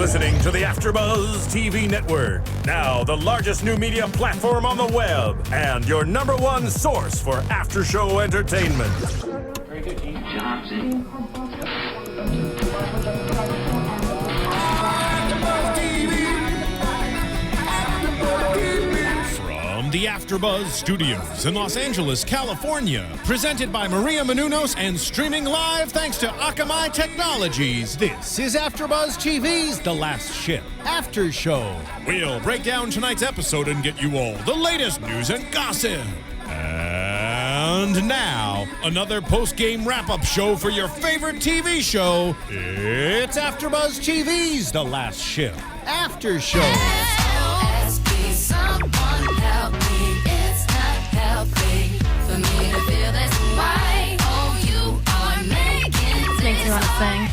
listening to the AFTERBUZZ TV network. Now, the largest new media platform on the web and your #1 source for after-show entertainment. Very good, Gene. Johnson. From the AFTERBUZZ Studios in Los Angeles, California, presented by Maria Menounos and streaming live thanks to Akamai Technologies. This is AFTERBUZZ TV's The Last Ship After Show. We'll break down tonight's episode and get you all the latest news and gossip. And now, another post-game wrap-up show for your favorite TV show. It's AFTERBUZZ TV's The Last Ship After Show. Makes me want to sing.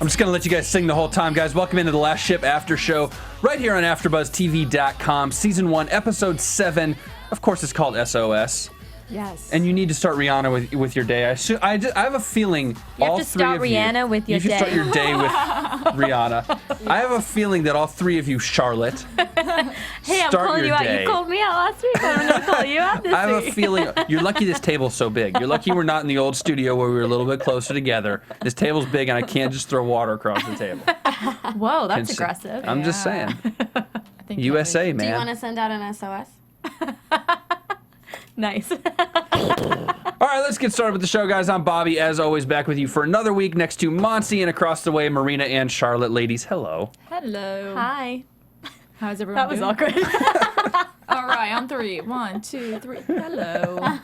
I'm just going to let you guys sing the whole time, guys. Welcome into The Last Ship After Show, right here on AfterBuzzTV.com, Season 1, Episode 7. Of course, it's called SOS. Yes. And you need to start Rihanna with your day. I have a feeling You all have to three start of you... Rihanna with your You should day. start your day with Rihanna. I have a feeling that all three of you, Charlotte, Hey, I'm start calling your you out. day. You called me out last week. I'm going to call you out this I have a week. feeling you're lucky this table's so big. You're lucky we're not in the old studio where we were a little bit closer together. This table's big and I can't just throw water across the table. Whoa, that's Cons- aggressive. I'm just saying. I think USA, Do you man. want to send out an SOS? Nice. All right, let's get started with the show, guys. I'm Bobby, as always, back with you for another week next to Monse and across the way, Marina and Charlotte. Ladies, hello. Hello. Hi. How's everyone That was doing? awkward. All right, on 3. 1, 2, 3. Hello.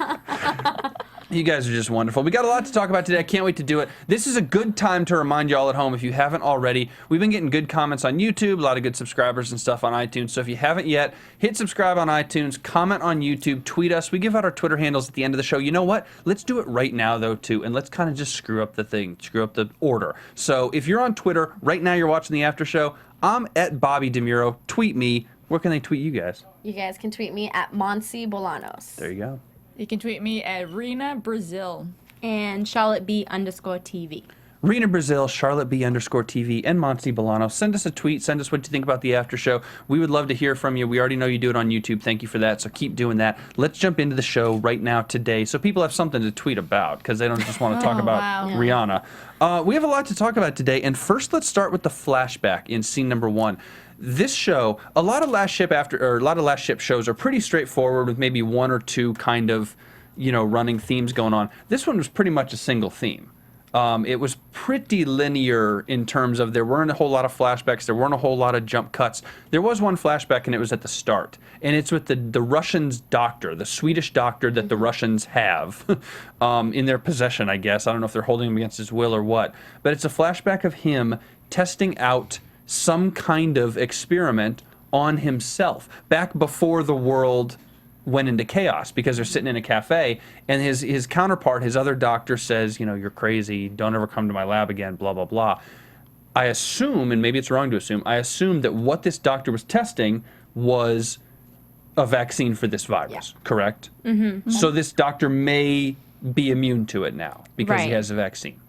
You guys are just wonderful. We got a lot to talk about today. I can't wait to do it. This is a good time to remind y'all at home, if you haven't already, we've been getting good comments on YouTube, a lot of good subscribers and stuff on iTunes. So if you haven't yet, hit subscribe on iTunes, comment on YouTube, tweet us. We give out our Twitter handles at the end of the show. You know what? Let's do it right now, though, too, and let's kind of just screw up the thing, screw up the order. So if you're on Twitter, right now you're watching the after show, I'm at Bobby DeMuro. Tweet me. Where can they tweet you guys? You guys can tweet me at Monse Bolanos. There you go. You can tweet me at Rena Brazil. And Charlotte B_TV. Rena Brazil, Charlotte B_TV, and Monse Bolanos. Send us a tweet. Send us what you think about the after show. We would love to hear from you. We already know you do it on YouTube. Thank you for that. So keep doing that. Let's jump into the show right now today so people have something to tweet about because they don't just want to talk about wow. Rihanna. We have a lot to talk about today. And first, let's start with the flashback in scene number 1. This show, a lot of Last Ship shows are pretty straightforward with maybe 1 or 2 kind of, running themes going on. This one was pretty much a single theme. It was pretty linear in terms of there weren't a whole lot of flashbacks, there weren't a whole lot of jump cuts. There was one flashback and it was at the start. And it's with the Russians' doctor, the Swedish doctor that the Russians have in their possession, I guess. I don't know if they're holding him against his will or what. But it's a flashback of him testing out some kind of experiment on himself back before the world went into chaos because they're sitting in a cafe and his counterpart, his other doctor says, you're crazy, don't ever come to my lab again, blah, blah, blah. I assume, and maybe it's wrong to assume, I assume that what this doctor was testing was a vaccine for this virus, correct? Mm-hmm. So this doctor may be immune to it now because he Right. has a vaccine.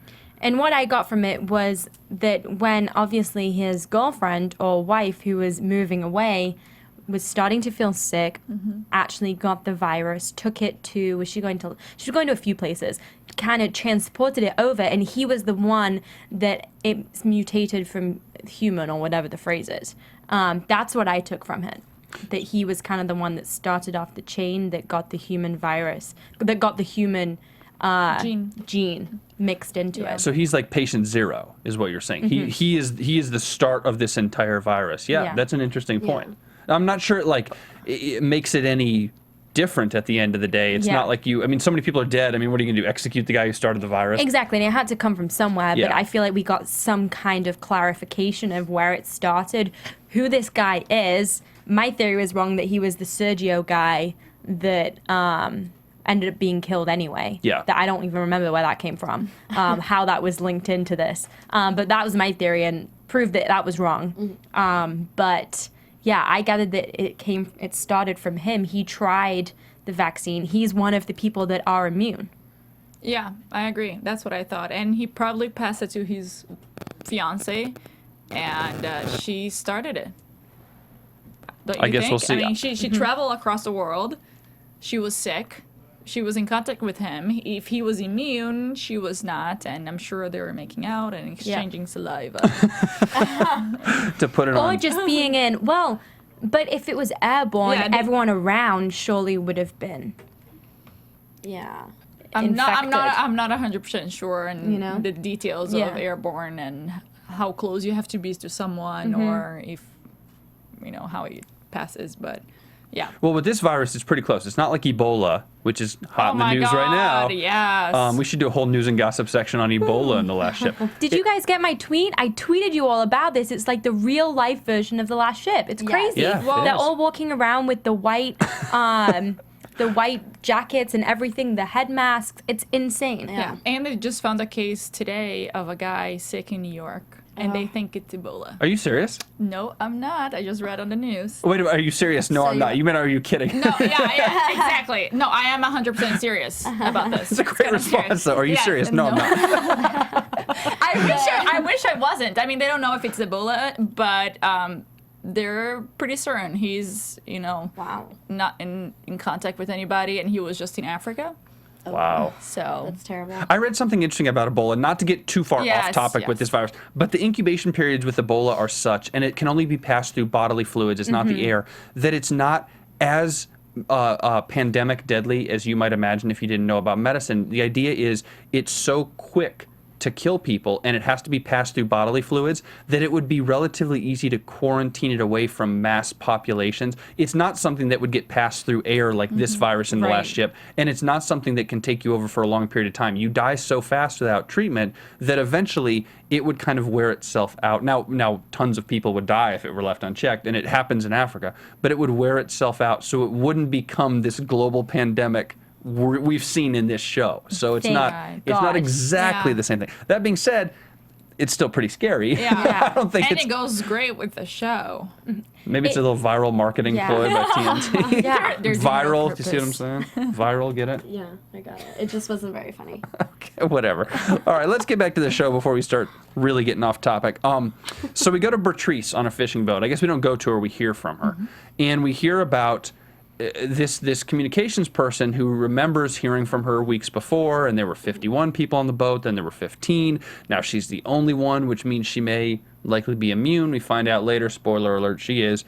And what I got from it was that when obviously his girlfriend or wife who was moving away was starting to feel sick, actually got the virus, took it to, she was going to a few places, kind of transported it over, and he was the one that it's mutated from human or whatever the phrase is. That's what I took from it. That he was kind of the one that started off the chain that got the human virus, that got the human gene mixed into it. So he's like patient 0, is what you're saying. He is the start of this entire virus. Yeah, Yeah. that's an interesting point. I'm not sure it makes it any different at the end of the day. It's not like so many people are dead. What are you going to do? Execute the guy who started the virus? Exactly, and it had to come from somewhere, but Yeah. I feel like we got some kind of clarification of where it started, who this guy is. My theory was wrong that he was the Sergio guy that ended up being killed anyway. Yeah. That I don't even remember where that came from, how that was linked into this. But that was my theory and proved that was wrong. But yeah, I gathered that it started from him. He tried the vaccine. He's one of the people that are immune. Yeah, I agree. That's what I thought. And he probably passed it to his fiance and she started it. Don't you I guess think? we'll see. I mean, she traveled across the world. She was sick. She was in contact with him. If he was immune, she was not, and I'm sure they were making out and exchanging saliva. To put it Or on. just being in, well, but if it was airborne, Yeah, they- everyone around surely would have been. Yeah. I'm not infected. 100% sure in You know? the details Yeah. of airborne and how close you have to be to someone, or if how it passes. But yeah. Well, with this virus, it's pretty close. It's not like Ebola, which is hot Oh in the my news right now. God, yes. We should do a whole news and gossip section on Ebola in the last ship. Did you guys get my tweet? I tweeted you all about this. It's like the real life version of the last ship. It's Yes. crazy. Yeah, it They're is. all walking around with the white the white jackets and everything, the head masks. It's insane. Yeah, and they just found a case today of a guy sick in New York, and they think it's Ebola. Are you serious? No, I'm not. I just read on the news. Wait, are you serious? No, So I'm not. you- You meant, are you kidding? No, yeah, exactly. No, I am 100% serious about this. It's a great response, though. Are you serious? No, I'm not. I wish I wasn't. I mean, they don't know if it's Ebola, but they're pretty certain he's, Wow. not in contact with anybody, and he was just in Africa. Wow. So That's terrible. I read something interesting about Ebola, not to get too far off Yes, topic with yes. this virus, but the incubation periods with Ebola are such, and it can only be passed through bodily fluids, it's not the air, that it's not as pandemic deadly as you might imagine if you didn't know about medicine. The idea is it's so quick to kill people, and it has to be passed through bodily fluids, that it would be relatively easy to quarantine it away from mass populations. It's not something that would get passed through air like this virus in the last Right. ship, and it's not something that can take you over for a long period of time. You die so fast without treatment that eventually it would kind of wear itself out. Now tons of people would die if it were left unchecked, and it happens in Africa, but it would wear itself out, so it wouldn't become this global pandemic we've seen in this show. So it's Thank not God. exactly Yeah. the same thing. That being said, it's still pretty scary. yeah, I don't think and it's it goes great with the show. maybe it's a little viral marketing Yeah. ploy by TNT. Yeah. They're doing it on Viral, you see what I'm purpose. saying? Viral, get it? Yeah, I got it. It just wasn't very funny. Okay, whatever. All right, let's get back to the show before we start really getting off topic. So we go to Bertrice on a fishing boat. I guess we don't go to her, we hear from her. And we hear about this communications person who remembers hearing from her weeks before, and there were 51 people on the boat, then there were 15. Now she's the only one, which means she may likely be immune. We find out later, spoiler alert, she is.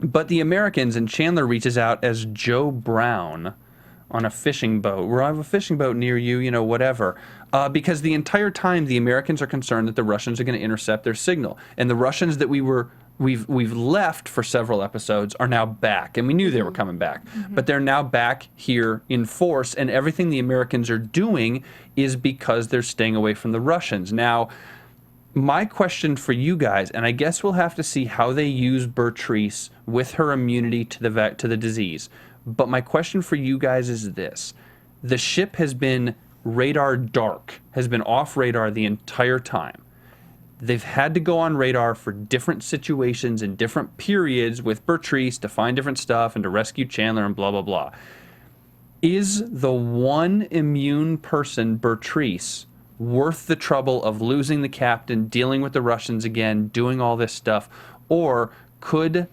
But the Americans, and Chandler reaches out as Joe Brown on a fishing boat. Where I have a fishing boat near you, whatever. Because the entire time the Americans are concerned that the Russians are going to intercept their signal. And the Russians that we've left for several episodes are now back, and we knew they were coming back, but they're now back here in force, and everything the Americans are doing is because they're staying away from the Russians. Now, my question for you guys, and I guess we'll have to see how they use Bertrice with her immunity to the disease, but my question for you guys is this. The ship has been radar dark, has been off radar the entire time. They've had to go on radar for different situations and different periods with Bertrice to find different stuff and to rescue Chandler and blah, blah, blah. Is the one immune person, Bertrice, worth the trouble of losing the captain, dealing with the Russians again, doing all this stuff? Or could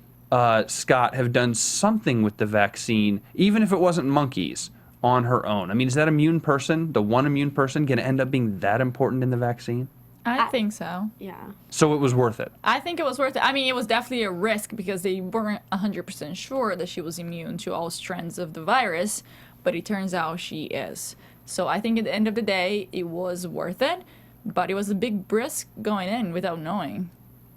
Scott have done something with the vaccine, even if it wasn't monkeys, on her own? I mean, is that immune person, the one immune person, going to end up being that important in the vaccine? I think so. Yeah. So it was worth it. I think it was worth it. I mean, it was definitely a risk because they weren't 100% sure that she was immune to all strands of the virus, but it turns out she is. So I think at the end of the day, it was worth it, but it was a big risk going in without knowing.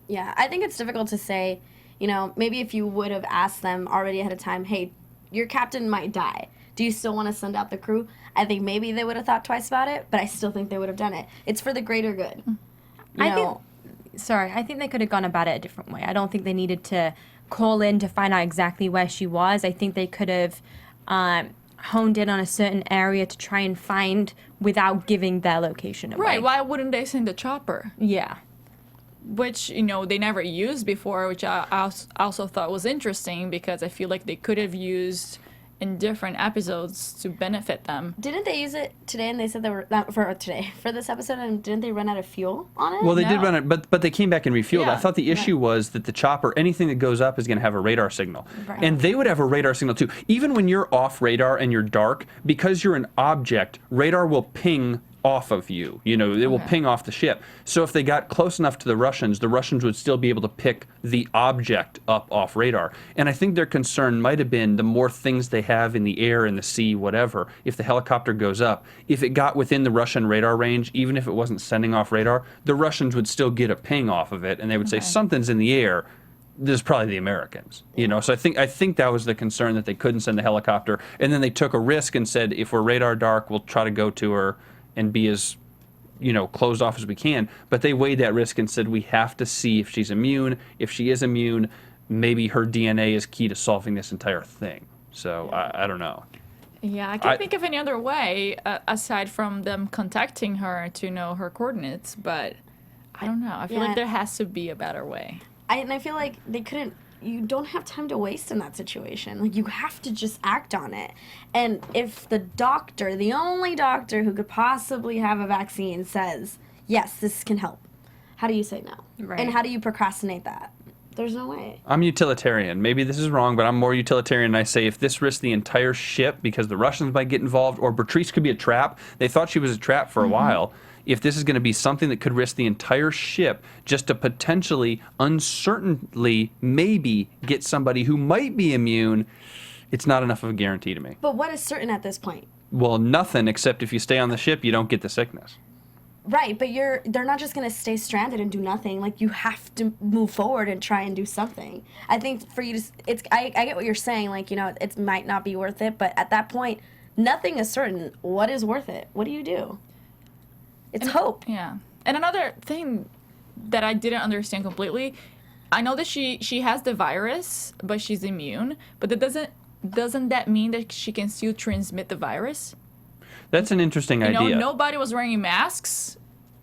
Yeah, I think it's difficult to say, maybe if you would have asked them already ahead of time, hey, your captain might die. Do you still want to send out the crew? I think maybe they would have thought twice about it, but I still think they would have done it. It's for the greater good. I think they could have gone about it a different way. I don't think they needed to call in to find out exactly where she was. I think they could have honed in on a certain area to try and find without giving their location away. Right, why wouldn't they send a chopper? Yeah. Which, they never used before, which I also thought was interesting because I feel like they could have used in different episodes to benefit them. Didn't they use it today? And they said they were not for today for this episode. And didn't they run out of fuel on it? Well, they did No. run it, but they came back and refueled. Yeah. I thought the issue was that the chopper, anything that goes up is going to have a radar signal. Right. And they would have a radar signal too. Even when you're off radar and you're dark, because you're an object, radar will ping off of you. You know, it will ping off the ship. So if they got close enough to the Russians would still be able to pick the object up off radar. And I think their concern might have been the more things they have in the air, in the sea, whatever, if the helicopter goes up, if it got within the Russian radar range, even if it wasn't sending off radar, the Russians would still get a ping off of it, and they would say, something's in the air. This is probably the Americans, you know. So I think that was the concern, that they couldn't send the helicopter, and then they took a risk and said, if we're radar dark, we'll try to go to her and be as, you know, closed off as we can. But they weighed that risk and said, we have to see if she's immune. If she is immune, maybe her DNA is key to solving this entire thing. So I don't know. Yeah, I can't think of any other way aside from them contacting her to know her coordinates, but I don't know. I feel like there has to be a better way. And I feel like they couldn't. You don't have time to waste in that situation. Like, you have to just act on it. And if the doctor, the only doctor who could possibly have a vaccine, says, yes, this can help, how do you say no? Right. And how do you procrastinate that? There's no way. I'm utilitarian. Maybe this is wrong, but I'm more utilitarian. And I say, if this risks the entire ship because the Russians might get involved, or Bertrice could be a trap. They thought she was a trap for a while. If this is going to be something that could risk the entire ship just to potentially, uncertainly, maybe get somebody who might be immune, it's not enough of a guarantee to me. But what is certain at this point? Well, nothing, except if you stay on the ship, you don't get the sickness. Right, but they're not just gonna stay stranded and do nothing. Like, you have to move forward and try and do something. I think for you to, I get what you're saying. Like, you know, it might not be worth it, but at that point, nothing is certain. What is worth it? What do you do? It's hope. Yeah. And another thing that I didn't understand completely, I know that she has the virus, but she's immune, but that doesn't that mean that she can still transmit the virus? That's an interesting idea. You know, nobody was wearing masks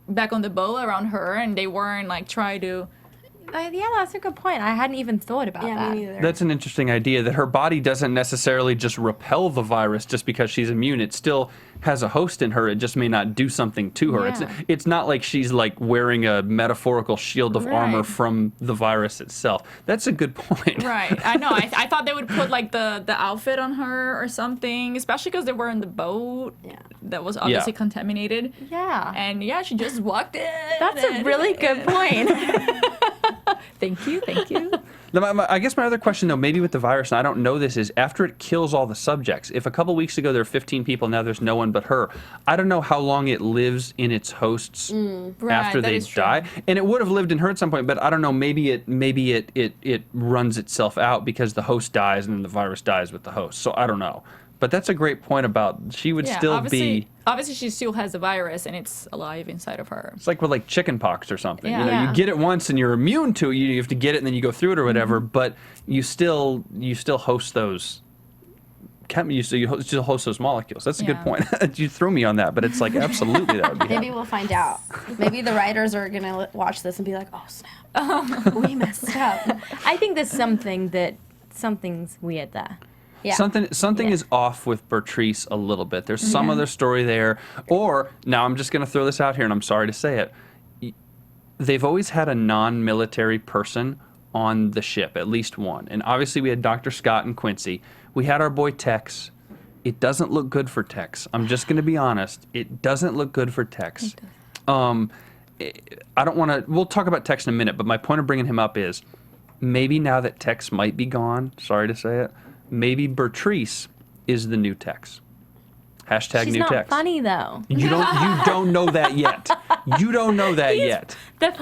back on the boat around her, and they weren't like trying to. Yeah, that's a good point. I hadn't even thought about Yeah, that. me neither. That's an interesting idea, that her body doesn't necessarily just repel the virus just because she's immune. It still has a host in her. It just may not do something to her. Yeah. It's not like she's like wearing a metaphorical shield of armor Right. from the virus itself. That's a good point. Right. I know. I thought they would put like the outfit on her or something, especially because they were in the boat that was obviously contaminated. Yeah. And yeah, she just walked in. That's a really good point. Thank you. Thank you. I guess my other question, though, maybe with the virus, and I don't know this, is after it kills all the subjects, if a couple weeks ago there were 15 people, now there's no one but her, I don't know how long it lives in its hosts after that they is true. die. And it would have lived in her at some point, but I don't know, maybe it runs itself out because the host dies and then the virus dies with the host. So I don't know. But that's a great point about she would still be... Obviously, she still has the virus and it's alive inside of her. It's like with like chicken pox or something. You know, Yeah. you get it once and you're immune to it. You have to get it and then you go through it or whatever. But you still host those. You still host those molecules. That's a good point. You threw me on that, but it's like absolutely that would be. Maybe we'll find out. Maybe the writers are gonna watch this and be like, "Oh snap, we messed up." I think there's something's weird there. Yeah. Something is off with Bertrice a little bit. There's some other story there. Or, now I'm just going to throw this out here, and I'm sorry to say it. They've always had a non-military person on the ship, at least one. And obviously we had Dr. Scott and Quincy. We had our boy Tex. It doesn't look good for Tex. I'm just going to be honest. It doesn't look good for Tex. I don't want to... We'll talk about Tex in a minute, but my point of bringing him up is maybe now that Tex might be gone, sorry to say it, maybe Bertrice is the new Tex. Hashtag She's new not Tex. funny though. You don't know that yet. You don't know that yet. The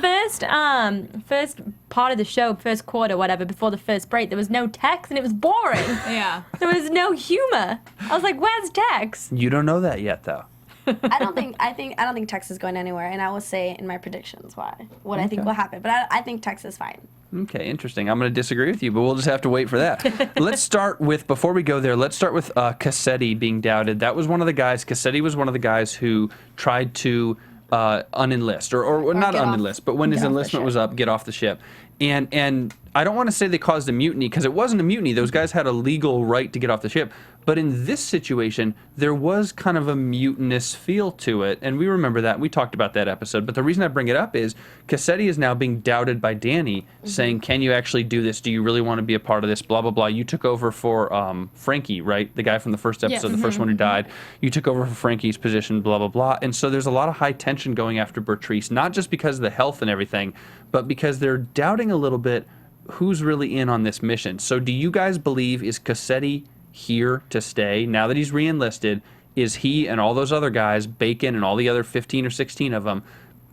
first part of the show, first quarter, whatever, before the first break, there was no Tex and it was boring. Yeah. There was no humor. I was like, "Where's Tex?" You don't know that yet, though. I don't think Tex is going anywhere, and I will say in my predictions what I think will happen. But I think Tex is fine. Okay, interesting. I'm going to disagree with you, but we'll just have to wait for that. Let's start with, before we go there, let's start with Cassetti being doubted. That was one of the guys, Cassetti was one of the guys who tried to unenlist, or not get off- unenlist, but when his get off the enlistment ship. was up, get off the ship. And I don't want to say they caused a mutiny, because it wasn't a mutiny. Those guys had a legal right to get off the ship. But in this situation, there was kind of a mutinous feel to it, and we remember that. We talked about that episode. But the reason I bring it up is Cassetti is now being doubted by Danny, saying, can you actually do this? Do you really want to be a part of this? Blah, blah, blah. You took over for Frankie, right? The guy from the first episode, the first one who died. You took over for Frankie's position, blah, blah, blah. And so there's a lot of high tension going after Bertrice, not just because of the health and everything, but because they're doubting a little bit who's really in on this mission. So do you guys believe, is Cassetti here to stay now that he's re-enlisted? Is he and all those other guys, Bacon and all the other 15 or 16 of them,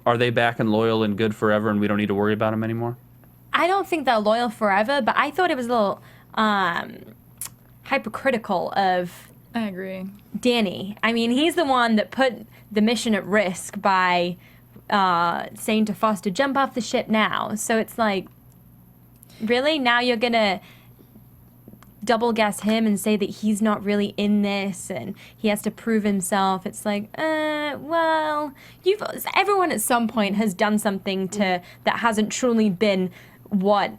are they back and loyal and good forever and we don't need to worry about them anymore? I don't think they're loyal forever, but I thought it was a little hypocritical of I agree. Danny. I mean, he's the one that put the mission at risk by saying to Foster, jump off the ship now. So it's like, really? Now you're going to double guess him and say that he's not really in this and he has to prove himself. It's like, well, everyone at some point has done something that hasn't truly been what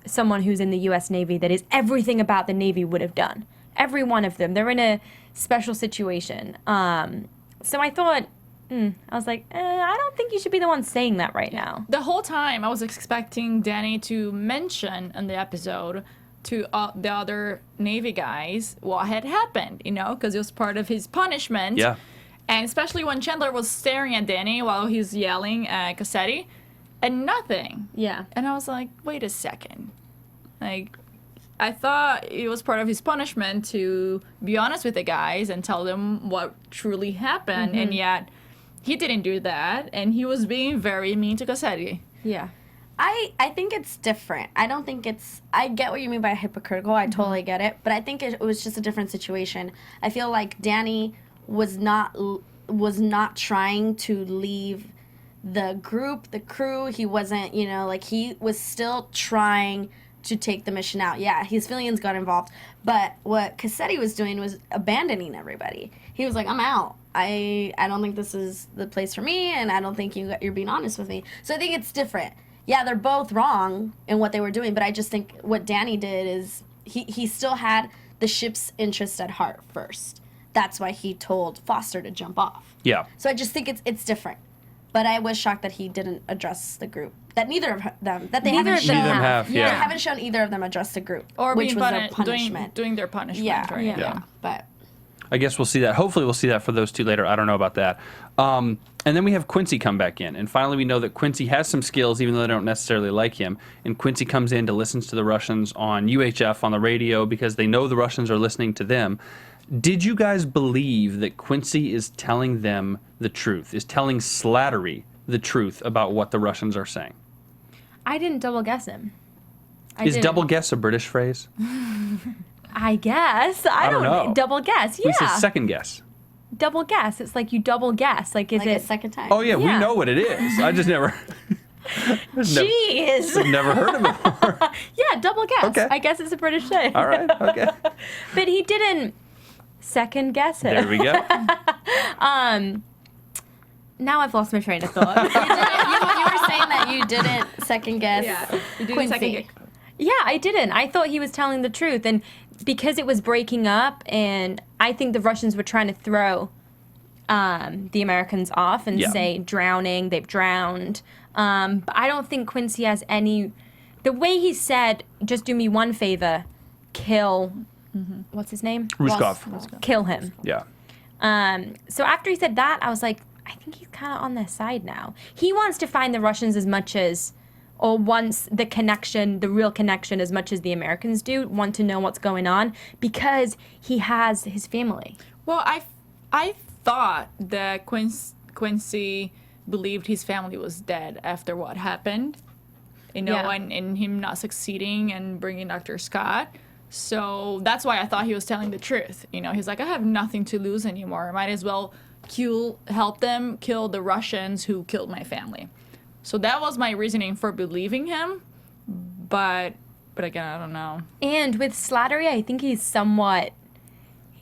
someone who's in the U.S. Navy, that is everything about the Navy, would have done. Every one of them. They're in a special situation. So I thought, I was like, I don't think you should be the one saying that right now. The whole time I was expecting Danny to mention in the episode to the other Navy guys what had happened, because it was part of his punishment. Yeah. And especially when Chandler was staring at Danny while he's yelling at Cassetti, and nothing. Yeah. And I was like, wait a second. Like, I thought it was part of his punishment to be honest with the guys and tell them what truly happened, and yet he didn't do that, and he was being very mean to Cassetti. Yeah. I think it's different. I don't think it's... I get what you mean by hypocritical. I totally get it. But I think it was just a different situation. I feel like Danny was not trying to leave the group, the crew. He wasn't, he was still trying to take the mission out. Yeah, his feelings got involved. But what Cassetti was doing was abandoning everybody. He was like, I'm out. I don't think this is the place for me, and I don't think you're being honest with me. So I think it's different. Yeah, they're both wrong in what they were doing, but I just think what Danny did is he still had the ship's interest at heart first. That's why he told Foster to jump off. Yeah. So I just think it's different. But I was shocked that he didn't address the group. That neither of them, that they Neither haven't of them shown. have, They yeah. haven't shown either of them address the group, Or which being was their punishment. doing their punishment. Yeah, Right? Yeah. But I guess we'll see that. Hopefully we'll see that for those two later. I don't know about that. And then we have Quincy come back in. And finally we know that Quincy has some skills, even though they don't necessarily like him. And Quincy comes in to listen to the Russians on UHF on the radio because they know the Russians are listening to them. Did you guys believe that Quincy is telling them the truth, is telling Slattery the truth about what the Russians are saying? I didn't double guess him. Is double guess a British phrase? I guess. I don't know. Double guess, yeah. We said second guess. Double guess. It's like you double guess. Like, is like it... a second time. Oh, yeah, we Yeah. know what it is. I just never... Jeez. I've never heard of it before. Yeah, double guess. Okay. I guess it's a British thing. All right, okay. But he didn't second guess it. There we go. Now I've lost my train of thought. you were saying that you didn't second guess You didn't Quincy. second guess. Yeah, I didn't. I thought he was telling the truth. And because it was breaking up, and I think the Russians were trying to throw the Americans off and Yeah. say drowning, they've drowned. But I don't think Quincy has any... The way he said, just do me one favor, kill... What's his name? Ruskov. Kill him. Yeah. So after he said that, I was like, I think he's kind of on their side now. He wants to find the Russians as much as, or wants the connection, the real connection, as much as the Americans do, want to know what's going on, because he has his family. Well, I thought that Quincy believed his family was dead after what happened, Yeah. and him not succeeding and bringing Dr. Scott. So that's why I thought he was telling the truth. He's like, I have nothing to lose anymore. I might as well help them kill the Russians who killed my family. So that was my reasoning for believing him. But again, I don't know. And with Slattery, I think he's somewhat...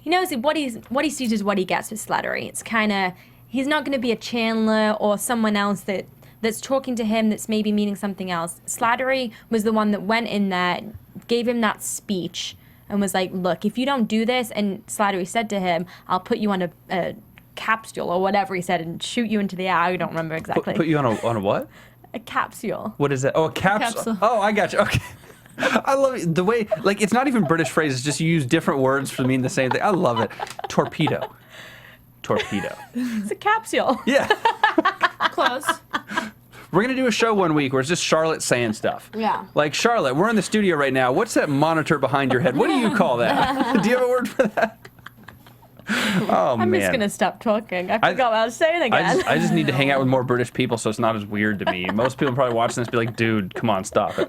He knows what he sees is what he gets with Slattery. It's kind of... He's not going to be a Chandler or someone else that that's talking to him that's maybe meaning something else. Slattery was the one that went in there, gave him that speech, and was like, look, if you don't do this, and Slattery said to him, I'll put you on a capsule or whatever he said and shoot you into the air. I don't remember exactly. Put you on a what? A capsule. What is that? Oh, a capsule. Capsule. Oh, I got you. Okay. I love it. The way, like, it's not even British phrases, just you use different words for mean the same thing. I love it. Torpedo. Torpedo. It's a capsule. Yeah. Close. We're going to do a show one week where it's just Charlotte saying stuff. Yeah. Like, Charlotte, we're in the studio right now. What's that monitor behind your head? What do you call that? Do you have a word for that? Oh, I'm man. just going to stop talking. I forgot what I was saying again. I just need to hang out with more British people so it's not as weird to me. Most people probably watching this be like, dude, come on, stop it.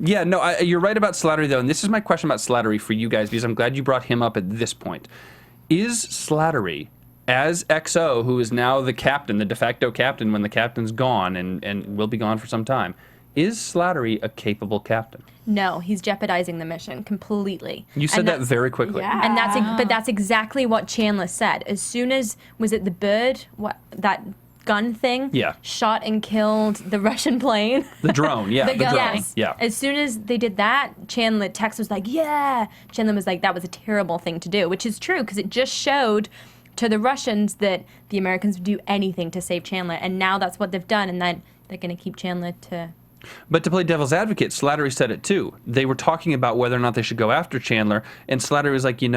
Yeah, no, you're right about Slattery, though, and this is my question about Slattery for you guys, because I'm glad you brought him up at this point. Is Slattery, as XO, who is now the captain, the de facto captain when the captain's gone and will be gone for some time, is Slattery a capable captain? No, he's jeopardizing the mission completely. You said that very quickly. Yeah. And that's exactly what Chandler said. As soon as, was it the bird, that gun thing? Yeah. Shot and killed the Russian plane. The drone, yeah. The the gun. drone. Yes. Yeah. As soon as they did that, Chandler, Tex was like, yeah. Chandler was like, that was a terrible thing to do, which is true, because it just showed to the Russians that the Americans would do anything to save Chandler, and now that's what they've done, and then they're going to keep Chandler to... But to play devil's advocate, Slattery said it too. They were talking about whether or not they should go after Chandler, and Slattery was like, I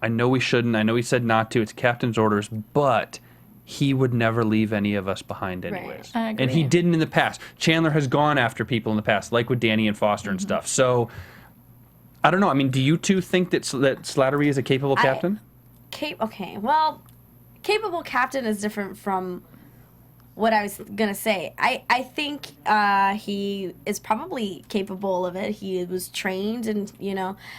know we shouldn't. I know he said not to. It's captain's orders, but he would never leave any of us behind anyways. I agree. And he didn't in the past. Chandler has gone after people in the past, like with Danny and Foster and stuff. So, I don't know. I mean, do you two think that Slattery is a capable captain? Okay, well, capable captain is different from what I was gonna say. I think he is probably capable of it. He was trained, and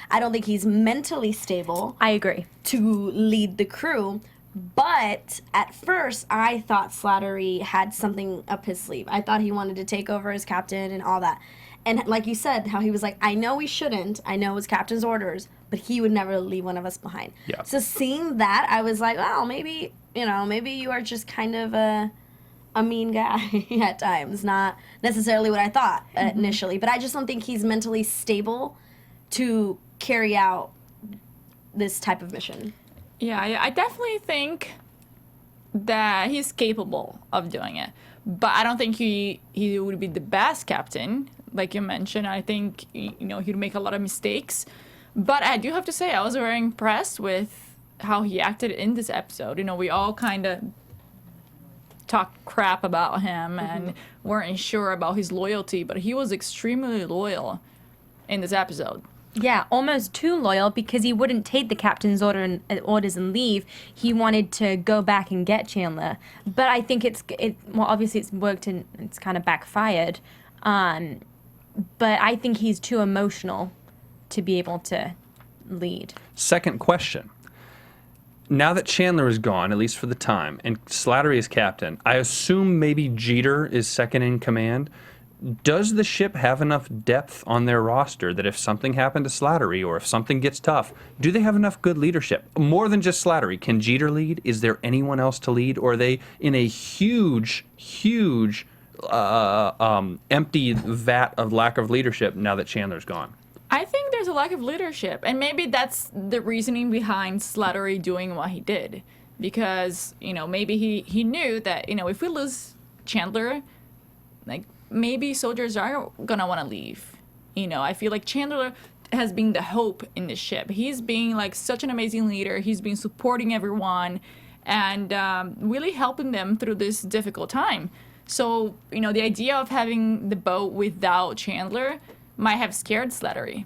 I don't think he's mentally stable I agree. to lead the crew. But at first, I thought Slattery had something up his sleeve. I thought he wanted to take over as captain and all that. And like you said, how he was like, I know we shouldn't. I know it was captain's orders, but he would never leave one of us behind. Yeah. So seeing that, I was like, well, maybe you are just kind of a mean guy at times. Not necessarily what I thought initially, but I just don't think he's mentally stable to carry out this type of mission. Yeah, I definitely think that he's capable of doing it. But I don't think he would be the best captain, like you mentioned. I think, he'd make a lot of mistakes. But I do have to say, I was very impressed with how he acted in this episode. We all kind of talked crap about him and weren't sure about his loyalty, but he was extremely loyal in this episode. Yeah, almost too loyal, because he wouldn't take the captain's orders and leave. He wanted to go back and get Chandler. But I think obviously it's worked and it's kind of backfired. But I think he's too emotional to be able to lead. Second question. Now that Chandler is gone, at least for the time, and Slattery is captain, I assume maybe Jeter is second in command. Does the ship have enough depth on their roster that if something happened to Slattery or if something gets tough, do they have enough good leadership? More than just Slattery. Can Jeter lead? Is there anyone else to lead? Or are they in a huge empty vat of lack of leadership now that Chandler's gone? I think there's a lack of leadership, and maybe that's the reasoning behind Slattery doing what he did. Because, maybe he knew that, if we lose Chandler, like, maybe soldiers are gonna want to leave. I feel like Chandler has been the hope in this ship. He's being like such an amazing leader. He's been supporting everyone and really helping them through this difficult time. So, the idea of having the boat without Chandler might have scared Slattery.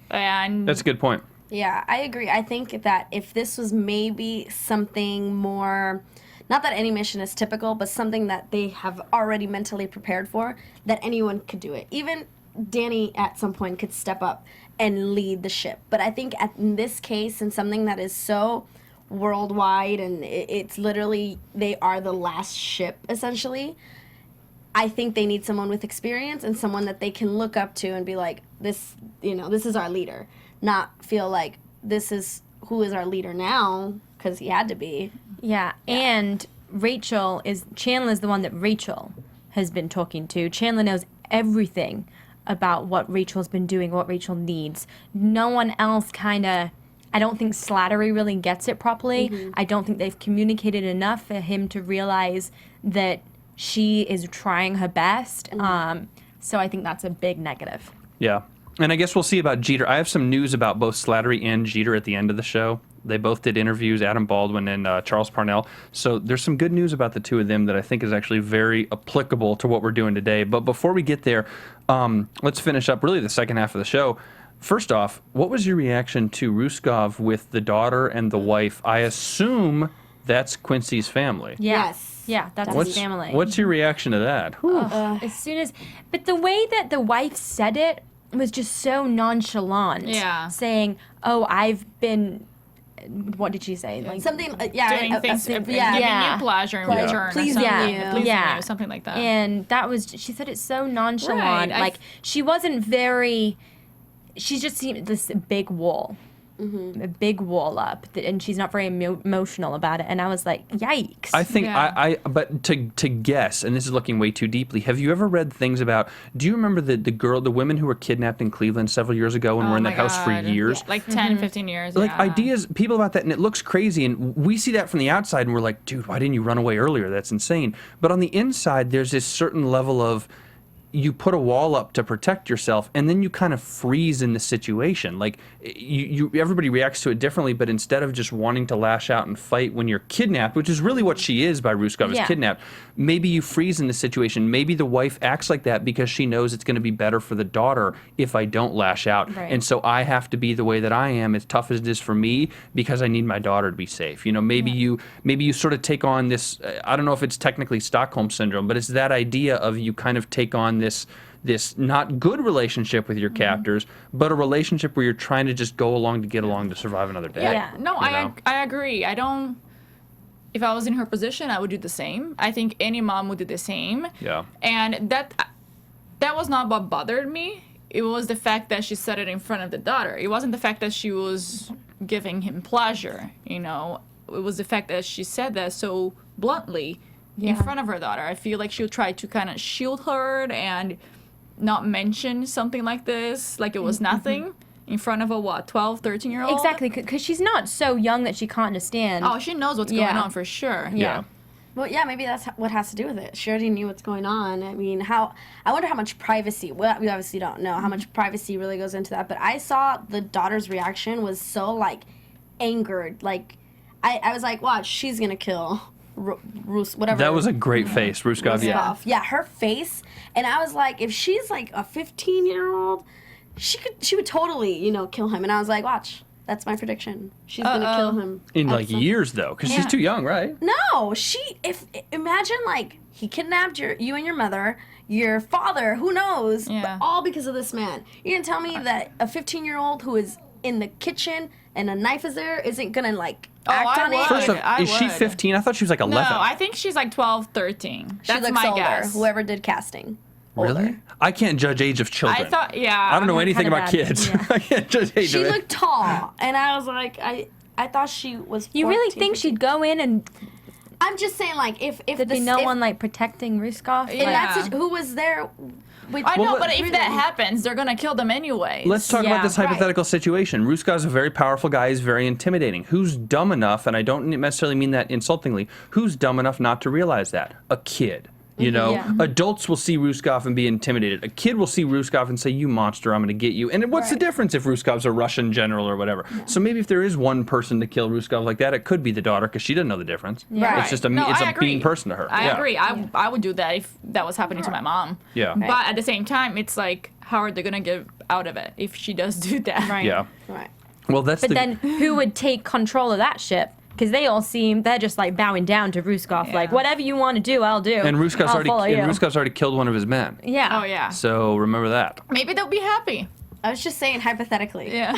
And That's a good point. Yeah, I agree. I think that if this was maybe something more, not that any mission is typical, but something that they have already mentally prepared for, that anyone could do it. Even Danny at some point could step up and lead the ship. But I think in this case, in something that is so worldwide and it's literally, they are the last ship, essentially, I think they need someone with experience and someone that they can look up to and be like, this is our leader. Not feel like this is who is our leader now, because he had to be. Yeah, and Chandler's the one that Rachel has been talking to. Chandler knows everything about what Rachel's been doing, what Rachel needs. No one else I don't think Slattery really gets it properly. I don't think they've communicated enough for him to realize that she is trying her best. So I think that's a big negative. Yeah. And I guess we'll see about Jeter. I have some news about both Slattery and Jeter at the end of the show. They both did interviews, Adam Baldwin and Charles Parnell. So there's some good news about the two of them that I think is actually very applicable to what we're doing today. But before we get there, let's finish up really the second half of the show. First off, what was your reaction to Ruskov with the daughter and the wife? I assume that's Quincy's family. Yes. Yeah, that's his family. What's your reaction to that? As soon as, but the way that the wife said it was just so nonchalant. Yeah. Saying, "Oh, I've been," what did she say? Like Something, Doing things, giving yeah. you pleasure in Like, return. or pleasing something. you. Pleasing Yeah. you, something like that. And that was, she said it so nonchalant. Right, Like, she wasn't very, she just seemed this big wall. A big wall up, and she's not very emotional about it. And I was like, yikes. I think Yeah. but to guess, and this is looking way too deeply. Have you ever read things about? Do you remember the women who were kidnapped in Cleveland several years ago and were in my that house for God. years? Like 10, 15 years. Like yeah. ideas, people about that, and it looks crazy, and we see that from the outside, and we're like, dude, why didn't you run away earlier? That's insane. But on the inside, there's this certain level of, you put a wall up to protect yourself, and then you kind of freeze in the situation. Like everybody reacts to it differently, but instead of just wanting to lash out and fight when you're kidnapped, which is really what she is by Ruskov, is Yeah. kidnapped, maybe you freeze in the situation. Maybe the wife acts like that because she knows it's going to be better for the daughter if I don't lash out. Right. And so I have to be the way that I am, as tough as it is for me, because I need my daughter to be safe. You know, maybe you sort of take on this, I don't know if it's technically Stockholm Syndrome, but it's that idea of you kind of take on this not good relationship with your captors, but a relationship where you're trying to just go along to get along to survive another day. Yeah. No, You know? I agree. I don't. If I was in her position, I would do the same. I think any mom would do the same. Yeah. And that was not what bothered me. It was the fact that she said it in front of the daughter. It wasn't the fact that she was giving him pleasure, you know. It was the fact that she said that so bluntly in front of her daughter. I feel like she would try to kind of shield her and not mention something like this, like it was nothing, in front of a 12, 13-year-old. Exactly, because she's not so young that she can't understand. Oh, she knows what's going Yeah. on for sure. Yeah. Well, yeah, maybe that's what has to do with it. She already knew what's going on. I mean, I wonder how much privacy, well, we obviously don't know how much privacy really goes into that, but I saw the daughter's reaction was so, like, angered. Like, I was like, watch, she's going to kill whatever. That was a great face, Ruskov. Yeah. Ruskov. Yeah, her face. And I was like, if she's, like, a 15-year-old, she would totally, you know, kill him. And I was like, watch. That's my prediction. She's gonna kill him. In like years, though, because she's too young, right? No, imagine like he kidnapped you and your mother, your father, who knows, Yeah. but all because of this man. You gonna tell me that a 15-year-old who is in the kitchen and a knife is there isn't gonna like act I on would. it? First off, I is she would. 15? I thought she was like 11. No, I think she's like 12, 13. She That's looks my older. guess. Whoever did casting. Really? Older. I can't judge age of children. I thought, yeah. I don't know anything kinda about bad. kids. Yeah. I can't judge age She of it. looked tall, and I was like, I thought she was. You really 14, think 15. she'd go in and I'm just saying, like, if there'd be no one like protecting Ruskov? in Yeah. that who was there? With, I know, Well, but if that happens, they're going to kill them anyway. Let's talk about Yeah, this right. hypothetical situation. Ruskov's a very powerful guy. He's very intimidating. Who's dumb enough, and I don't necessarily mean that insultingly, who's dumb enough not to realize that? A kid. You know, Yeah. adults will see Ruskov and be intimidated. A kid will see Ruskov and say, "You monster, I'm going to get you." And what's the Right. difference if Ruskov's a Russian general or whatever? So maybe if there is one person to kill Ruskov like that, it could be the daughter because she doesn't know the difference. Right. It's just a No, it's I a mean agree. person to her. I Yeah. agree. I would do that if that was happening to my mom. Yeah. Right. But at the same time, it's like, how are they going to get out of it if she does do that? Right. Yeah. right. Well, that's But the then who would take control of that ship? Because they're just like bowing down to Ruskov, like Yeah. whatever you want to do, I'll do. and Ruskov's I'll follow you. already killed one of his men. Yeah. Oh, yeah. So remember that. Maybe they'll be happy. I was just saying hypothetically. Yeah.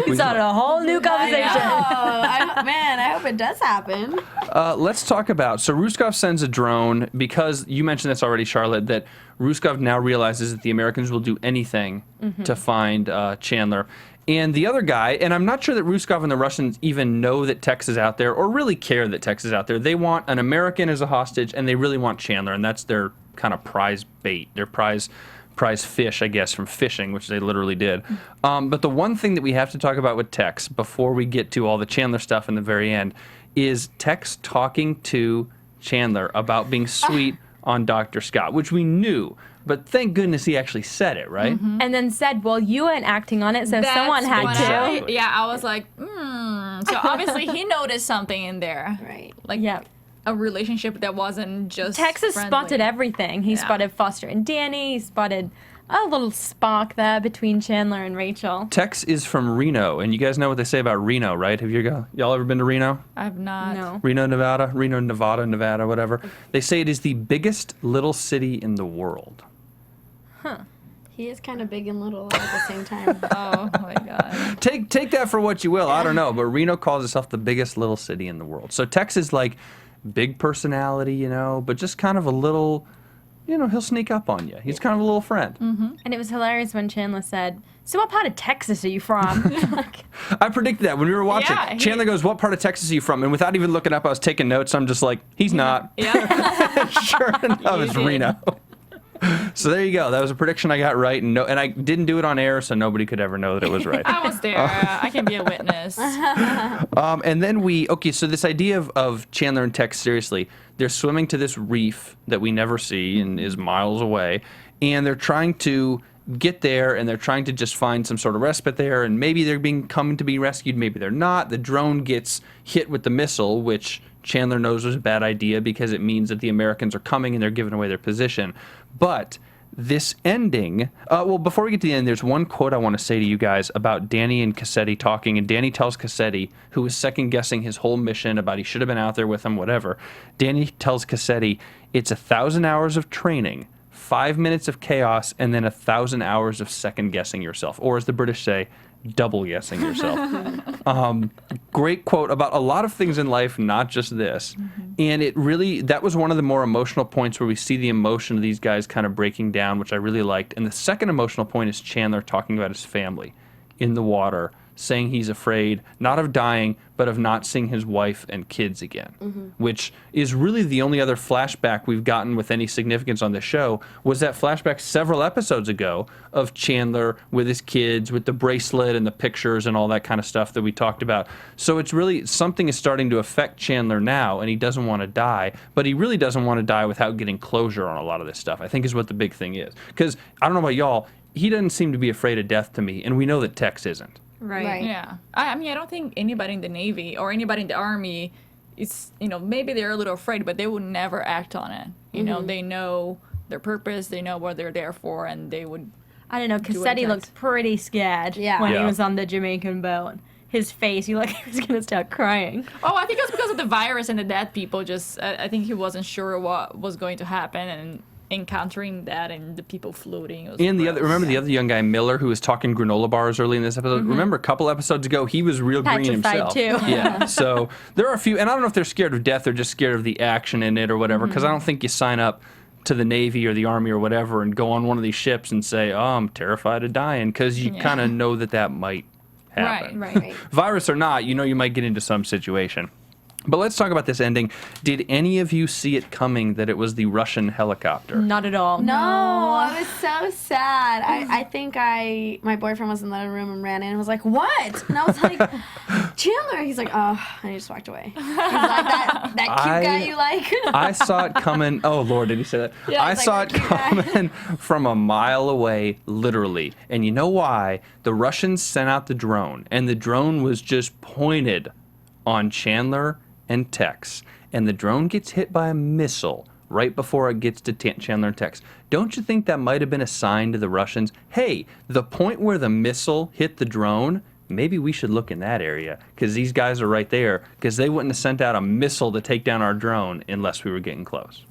We started a whole new conversation. I hope it does happen. Let's talk about, so Ruskov sends a drone because you mentioned this already, Charlotte, that Ruskov now realizes that the Americans will do anything to find Chandler. And the other guy, and I'm not sure that Ruskov and the Russians even know that Tex is out there or really care that Tex is out there. They want an American as a hostage, and they really want Chandler, and that's their kind of prize bait, their prize fish, I guess, from fishing, which they literally did. But the one thing that we have to talk about with Tex before we get to all the Chandler stuff in the very end is Tex talking to Chandler about being sweet on Dr. Scott, which we knew. But thank goodness he actually said it, right? And then said, well, you weren't acting on it, so someone had to. I was like, So obviously he noticed something in there. Right. Like a relationship that wasn't just Texas friendly. spotted everything. He spotted Foster and Danny. He spotted a little spark there between Chandler and Rachel. Tex is from Reno, and you guys know what they say about Reno, right? Have y'all ever been to Reno? I've not. No. Reno, Nevada, whatever. They say it is the biggest little city in the world. He is kind of big and little at the same time. Oh my God. Take that for what you will. I don't know, but Reno calls itself the biggest little city in the world. So Tex is like big personality, but just kind of a little, he'll sneak up on you. He's kind of a little friend. And it was hilarious when Chandler said, so what part of Texas are you from? I predicted that when we were watching. Yeah, Chandler goes, what part of Texas are you from? And without even looking up, I was taking notes. I'm just like, he's not. Yeah. Sure enough, it's did. Reno. So there you go. That was a prediction I got right, and I didn't do it on air, so nobody could ever know that it was right. I was there. I can be a witness. And then so this idea of Chandler and Tex, seriously, they're swimming to this reef that we never see and is miles away, and they're trying to get there, and they're trying to just find some sort of respite there, and maybe they're coming to be rescued, maybe they're not. The drone gets hit with the missile, which Chandler knows was a bad idea because it means that the Americans are coming and they're giving away their position. But this ending, before we get to the end, there's one quote I want to say to you guys about Danny and Cassetti talking, and Danny tells Cassetti, who was second-guessing his whole mission about he should have been out there with him, whatever. Danny tells Cassetti, it's 1,000 hours of training, 5 minutes of chaos, and then 1,000 hours of second-guessing yourself. Or as the British say, double-guessing yourself. Great quote about a lot of things in life, not just this. And that was one of the more emotional points where we see the emotion of these guys kind of breaking down, which I really liked. And the second emotional point is Chandler talking about his family in the water, saying he's afraid, not of dying, but of not seeing his wife and kids again, which is really the only other flashback we've gotten with any significance on the show, was that flashback several episodes ago of Chandler with his kids, with the bracelet and the pictures and all that kind of stuff that we talked about. So it's really, something is starting to affect Chandler now, and he doesn't want to die, but he really doesn't want to die without getting closure on a lot of this stuff, I think is what the big thing is. Because, I don't know about y'all, he doesn't seem to be afraid of death to me, and we know that Tex isn't. Right. Yeah. I mean, I don't think anybody in the Navy or anybody in the Army is, maybe they're a little afraid, but they would never act on it. They know their purpose, they know what they're there for, and they would. I don't know, Cassetti looked pretty scared when he was on the Jamaican boat. His face, he was going to start crying. Oh, I think it was because of the virus and the dead people. I think he wasn't sure what was going to happen, and encountering that and the people floating. And remember the other young guy, Miller, who was talking granola bars early in this episode? Remember a couple episodes ago, he was real green himself. Too. Yeah, so there are a few, and I don't know if they're scared of death or just scared of the action in it or whatever, because I don't think you sign up to the Navy or the Army or whatever and go on one of these ships and say, oh, I'm terrified of dying, because you kind of know that might happen. Right. Virus or not, you might get into some situation. But let's talk about this ending. Did any of you see it coming that it was the Russian helicopter? Not at all. No, I was so sad. I think my boyfriend was in the room and ran in and was like, what? And I was like, Chandler. He's like, oh, and he just walked away. He's like, that cute guy you like? I saw it coming. Oh, Lord, did he say that? Yeah, I saw it coming from a mile away, literally. And you know why? The Russians sent out the drone, and the drone was just pointed on Chandler and Tex, and the drone gets hit by a missile right before it gets to Chandler and Tex. Don't you think that might have been a sign to the Russians? Hey, the point where the missile hit the drone, maybe we should look in that area, because these guys are right there, because they wouldn't have sent out a missile to take down our drone unless we were getting close.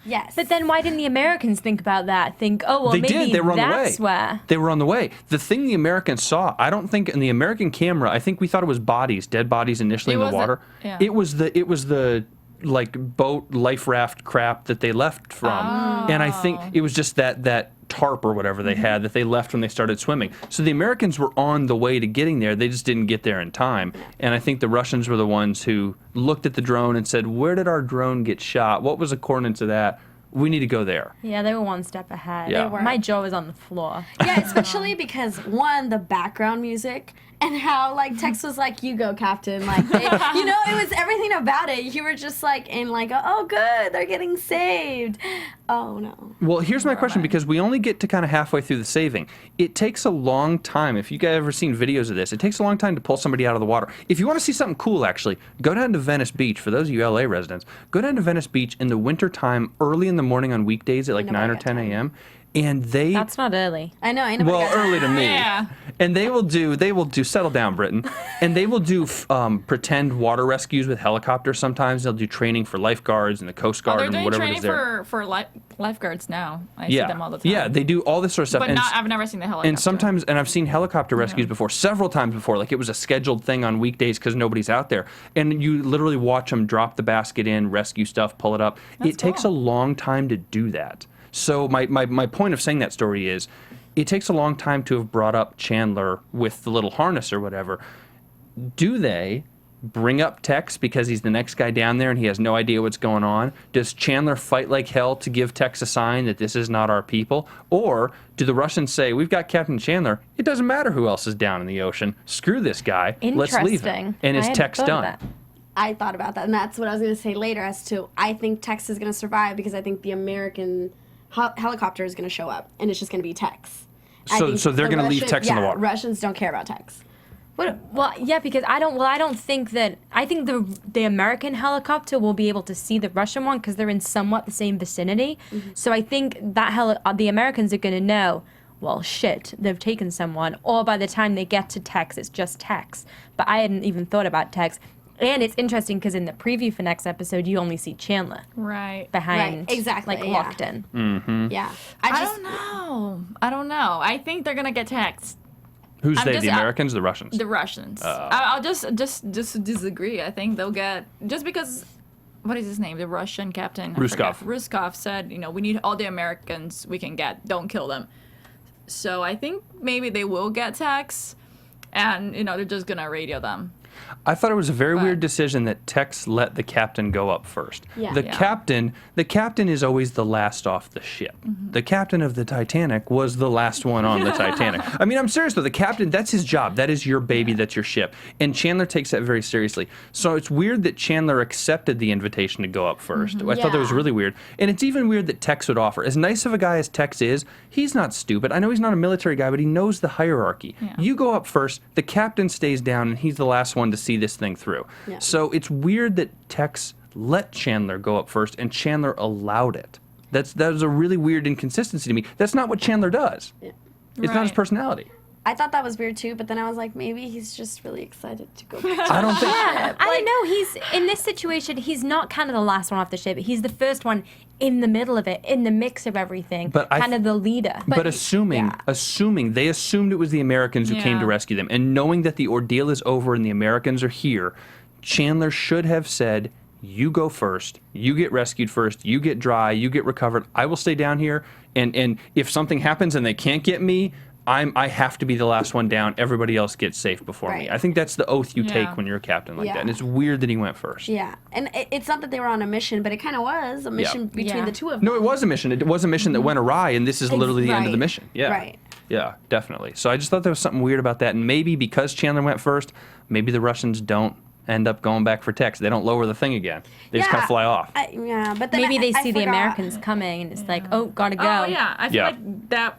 Yes. But then why didn't the Americans think about that? Think, oh, well, they maybe did. They were on that's the way. where. They were on the way. The thing the Americans saw, I don't think in the American camera, I think we thought it was dead bodies initially in the water. It was the like boat life raft crap that they left from. And I think it was just that tarp or whatever they had that they left when they started swimming. So the Americans were on the way to getting there. They just didn't get there in time. And I think the Russians were the ones who looked at the drone and said, where did our drone get shot? What was the coordinates of that? We need to go there. Yeah, they were one step ahead. Yeah. They were. My jaw was on the floor. Yeah, especially because one, the background music and how like Tex was like, "You go, Captain." Like, they, you know, it was everything about it. You were just like in like, "Oh, good, they're getting saved." Oh no. Well, here's my question, because we only get to kind of halfway through the saving. It takes a long time. If you guys ever seen videos of this, it takes a long time to pull somebody out of the water. If you want to see something cool, actually, go down to Venice Beach. For those of you LA residents, go down to Venice Beach in the wintertime, early in the morning on weekdays at like 9 or 10 a.m. And they That's not early. I know. I know. well, early to me. Yeah. And they will do settle down, Britain. And they will do pretend water rescues with helicopters sometimes. They'll do training for lifeguards and the Coast Oh, Guard they're and doing whatever it training is there. for lifeguards now. I see them all the time. Yeah, they do all this sort of stuff. But and, I've never seen the helicopter. and sometimes, and I've seen helicopter rescues before, several times before. Like it was a scheduled thing on weekdays because nobody's out there. And you literally watch them drop the basket in, rescue stuff, pull it up. It takes a long time to do that. So my point of saying that story is, it takes a long time to have brought up Chandler with the little harness or whatever. Do they bring up Tex because he's the next guy down there and he has no idea what's going on? Does Chandler fight like hell to give Tex a sign that this is not our people? Or do the Russians say, we've got Captain Chandler, it doesn't matter who else is down in the ocean, screw this guy, let's leave him. Interesting. And I is hadn't Tex thought of done? that. I thought about that, and that's what I was going to say later. As to, I think Tex is going to survive because I think the American helicopter is going to show up, and it's just going to be Tex. I think So they're the going to leave Russian- Tex in the water. Russians don't care about Tex. Well, yeah, because I don't think that. I think the American helicopter will be able to see the Russian one because they're in somewhat the same vicinity. So I think that the Americans are going to know, well, shit, they've taken someone. Or by the time they get to Tex, it's just Tex. But I hadn't even thought about Tex. And it's interesting because in the preview for next episode, you only see Chandler Right. behind, Right, exactly, like yeah. locked in. Yeah. I don't know. I think they're gonna get text. Who's I'm they, just- the Americans, the Russians? The Russians. I'll just disagree. I think they'll get, just because, what is his name? The Russian captain. I Ruskov. forgot. Ruskov said, we need all the Americans we can get. Don't kill them. So I think maybe they will get text, and they're just gonna radio them. I thought it was a very weird decision that Tex let the captain go up first. Yeah. The Yeah. captain is always the last off the ship. The captain of the Titanic was the last one on the Titanic. I mean, I'm serious though. The captain, that's his job. That is your baby. That's your ship. And Chandler takes that very seriously. So it's weird that Chandler accepted the invitation to go up first. I thought that was Yeah. really weird. And it's even weird that Tex would offer. As nice of a guy as Tex is, he's not stupid. I know he's not a military guy, but he knows the hierarchy. Yeah. You go up first, the captain stays down, and he's the last one to see this thing through. Yeah. So it's weird that Tex let Chandler go up first and Chandler allowed it. That was a really weird inconsistency to me. That's not what Chandler does. Yeah. It's not his Right. personality. I thought that was weird too, but then I was like, maybe he's just really excited to go back. I don't think. I don't know. He's in this situation. He's not kind of the last one off the ship. He's the first one in the middle of it, in the mix of everything. But kind of the leader. But assuming they assumed it was the Americans who came to Yeah. rescue them, and knowing that the ordeal is over and the Americans are here, Chandler should have said, "You go first. You get rescued first. You get dry. You get recovered. I will stay down here. And if something happens and they can't get me, I have to be the last one down. Everybody else gets safe before me." Right. I think that's the oath you Yeah. take when you're a captain like Yeah. that. And it's weird that he went first. Yeah, and it's not that they were on a mission, but it kind of was a mission between Yeah. the two of them. No, it was a mission. It was a mission that went awry, and this is literally the end of the right. mission. Yeah. Right. Yeah, definitely. So I just thought there was something weird about that. And maybe because Chandler went first, maybe the Russians don't end up going back for Tex. They don't lower the thing again. They just kind of fly off. Yeah, but then maybe they I see the forgot. Americans coming, and it's like, oh, gotta go. Oh yeah, I feel Yeah. like that.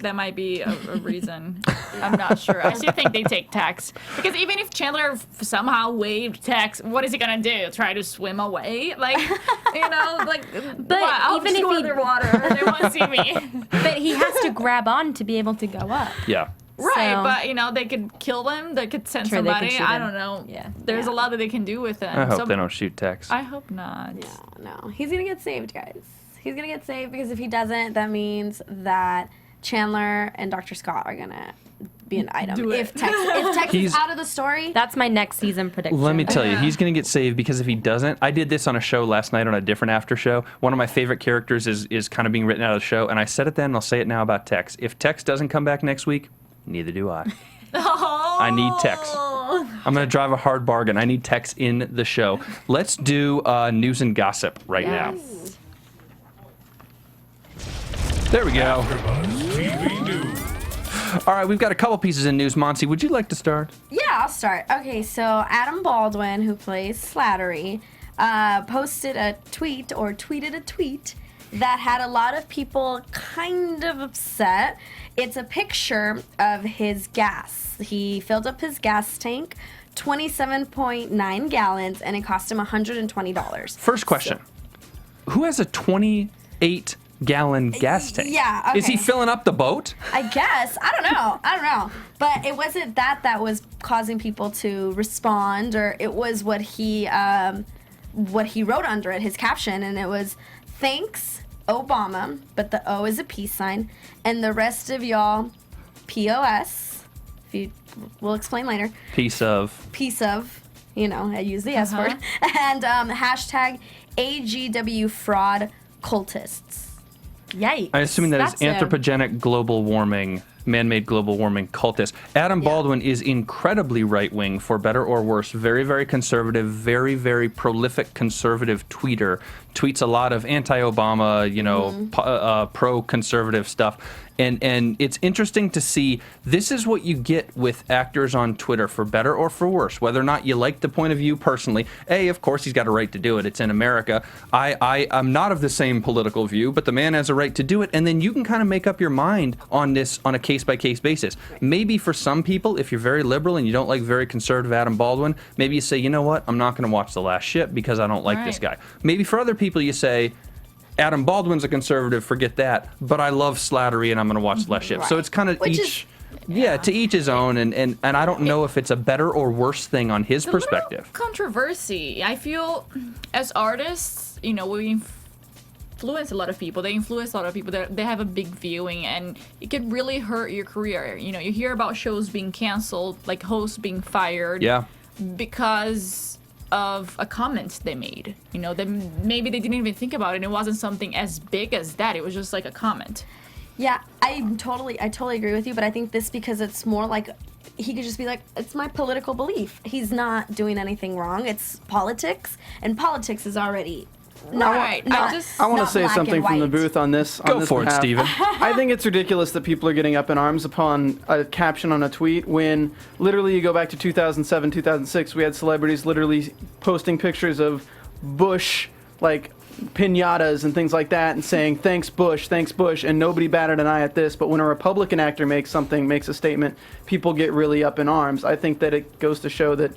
That might be a reason. I'm not sure. I still think they take Tex, because even if Chandler somehow waved Tex, what is he gonna do? Try to swim away? Like, But I'll even just if go he- underwater, they won't see me. But he has to grab on to be able to go up. Yeah. Right, So- but they could kill them. They could send True, they could somebody. shoot I him. don't know. Yeah. There's a lot that they can do with them. I hope So- they don't shoot Tex. I hope not. Yeah, no, he's gonna get saved, guys. He's gonna get saved because if he doesn't, that means that Chandler and Dr. Scott are gonna be an item. Do it. If Tex is out of the story, That's my next season prediction. Let me tell you, he's going to get saved because if he doesn't, I did this on a show last night on a different after show. One of my favorite characters is kind of being written out of the show, and I said it then, and I'll say it now about Tex. If Tex doesn't come back next week, neither do I. I need Tex. I'm going to drive a hard bargain. I need Tex in the show. Let's do news and gossip right now. There we go. TV News. All right, we've got a couple pieces in news. Monse, would you like to start? yeah, I'll start. Okay, so Adam Baldwin, who plays Slattery, posted a tweet or tweeted a tweet that had a lot of people kind of upset. It's a picture of his gas. He filled up his gas tank, 27.9 gallons, and it cost him $120. First question. Who has a 28-gallon gas tank? Yeah, Is he okay. filling up the boat? I guess. I don't know. But it wasn't that was causing people to respond, or it was what he wrote under it, his caption, and it was, "Thanks, Obama," but the O is a peace sign, and the rest of y'all, POS. We'll explain later. Piece of. I use the S word, and hashtag AGW fraud cultists. Yikes. I assume that is That's a- anthropogenic global warming, man-made global warming cultist. Adam Baldwin is incredibly right-wing, for better or worse. Very, very conservative, very, very prolific conservative tweeter. Tweets a lot of anti-Obama, pro-conservative stuff. And it's interesting to see, this is what you get with actors on Twitter, for better or for worse. Whether or not you like the point of view personally, of course he's got a right to do it. It's in America. I'm not of the same political view, but the man has a right to do it. And then you can kind of make up your mind on this on a case-by-case basis. Maybe for some people, if you're very liberal and you don't like very conservative Adam Baldwin, maybe you say, you know what, I'm not going to watch The Last Ship because I don't like this guy. Maybe for other people you say, Adam Baldwin's a conservative, forget that, but I love Slattery and I'm going to watch The Last Ship. So it's kind of to each his own, and I don't know if it's a better or worse thing on his perspective. Controversy. I feel as artists, we influence a lot of people. They influence a lot of people. They have a big viewing, and it could really hurt your career. You hear about shows being canceled, like hosts being fired. Yeah. Because of a comment they made. Maybe they didn't even think about it. And it wasn't something as big as that. It was just like a comment. Yeah, I totally agree with you, but I think this, because it's more like he could just be like, it's my political belief. He's not doing anything wrong. It's politics, and politics is already Right. I want to say something from the booth on this. Go for it, Steven. I think it's ridiculous that people are getting up in arms upon a caption on a tweet when literally you go back to 2007, 2006, we had celebrities literally posting pictures of Bush, like pinatas and things like that, and saying, thanks Bush, and nobody batted an eye at this. But when a Republican actor makes a statement, people get really up in arms. I think that it goes to show that,